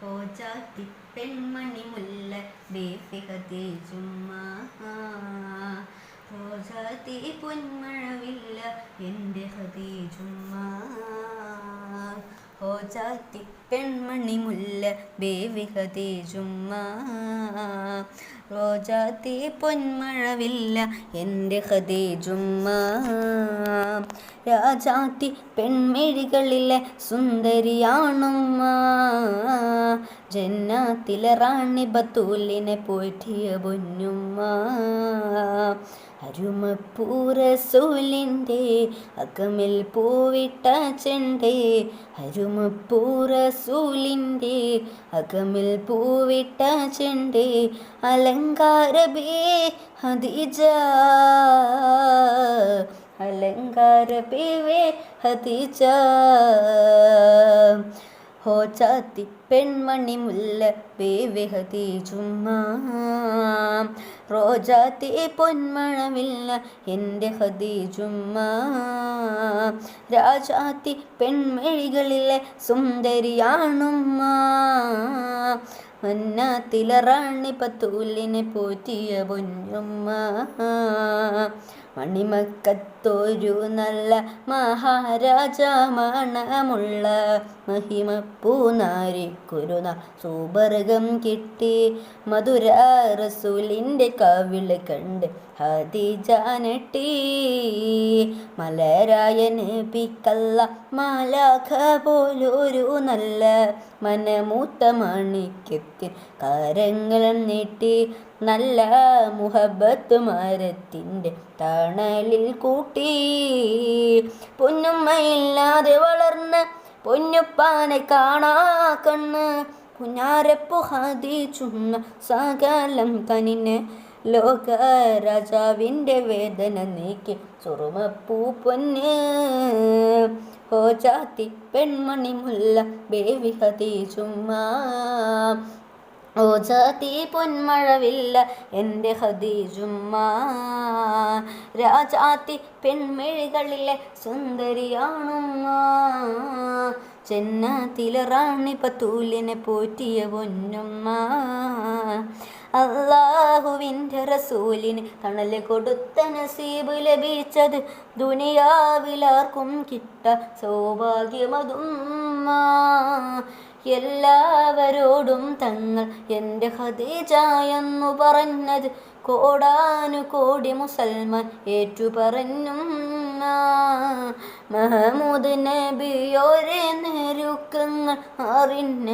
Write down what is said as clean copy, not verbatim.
ഓ ജാതി പെൺമണി മുല്ല ബേഫി ഖദീജുമ്മ ഓ ജാതി പൊന്മഴവില്ല എൻ്റെ ഖദീജുമ്മ ഓ ജാതി പെൺമണി മുല്ല ബേബി ഖദീജുമ്മ റോജാത്തി പൊന്മഴവില്ല എൻ്റെ ഖദീജുമ്മ രാജാത്തി പെൺമിഴികളിലെ സുന്ദരിയാണുമ്മ ജന്നാത്തിലെ റാണി ബത്തൂലിനെ പോറ്റിയ പൊന്നുമ്മ അരുമപ്പൂറസൂലിൻ്റെ അകമിൽ പൂവിട്ട ചെണ്ടേ അരുമപ്പൂറസൂലിൻ്റെ അകമിൽ പൂവിട്ട ചെണ്ടേ അലങ്കാര ബേ ഖദീജ അലങ്കാര ബേവേ ഖദീജ ഹോ ചാത്തി പെൺമണി മുല്ല ബേവി ഖദീജുമ്മ റോജാത്തി പൊന്മഴവില്ല എൻ്റെ ഖദീജുമ്മ രാജാത്തി പെൺമിഴികളിലെ സുന്ദരിയാണുമ്മ മന്നാത്തിലെ റാണി ബത്തൂലിനെ പോറ്റിയ പൊന്നുമ്മ മണിമക്കത്തൊരു നല്ല മഹാരാജ മണമുള്ള മഹിമപ്പൂനാരിക്കുരുന സുവർഗം കിട്ടി മധുര റസൂലിൻ്റെ കവിള് കണ്ട് ഖദീജ നെട്ടി മലരായ നബിക്കല്ല മാലാഖ പോലൊരു നല്ല മനമൂത്ത മാണിക്യത്തിൻ കരങ്ങൾ നീട്ടി നല്ല മുഹബത്ത് മരത്തിൻ്റെ തണലിൽ കൂട്ടി പൊന്നുമ്മയില്ലാതെ വളർന്ന പൊന്നുപ്പാനെ കാണാ കണ്ണ് പുന്നാരപ്പു ഖദീജുമ്മ സകലം കനിന് ലോക രാജാവിൻ്റെ വേദന നീക്കി സുറുമപ്പൂ പൊന്ന് ഓ ജാതി പെൺമണി മുല്ല ബേബി ഖദീജുമ്മ ഓ ജാതി പൊന്മഴവില്ല എൻ്റെ ഖദീജുമ്മ രാജാത്തി പെൺമിഴികളിലെ സുന്ദരിയാണുമ്മ ജന്നാത്തിലെ റാണി ബത്തൂലിനെ പോറ്റിയ പൊന്നുമ്മ അല്ലാഹുവിൻ്റെ റസൂലിന് തണല് കൊടുത്ത നസീബ് ലഭിച്ചത് ദുനിയാവിലാർക്കും കിട്ട സൗഭാഗ്യമതുമ്മ എല്ലാവരോടും തങ്ങൾ എൻ്റെ ഖദീജ എന്നു പറഞ്ഞത് കോടാനുകോടി മുസൽമാൻ ഏറ്റുപറഞ്ഞും മഹമൂദ് നബിയോരെ നെരുക്കങ്ങൾ അറിഞ്ഞ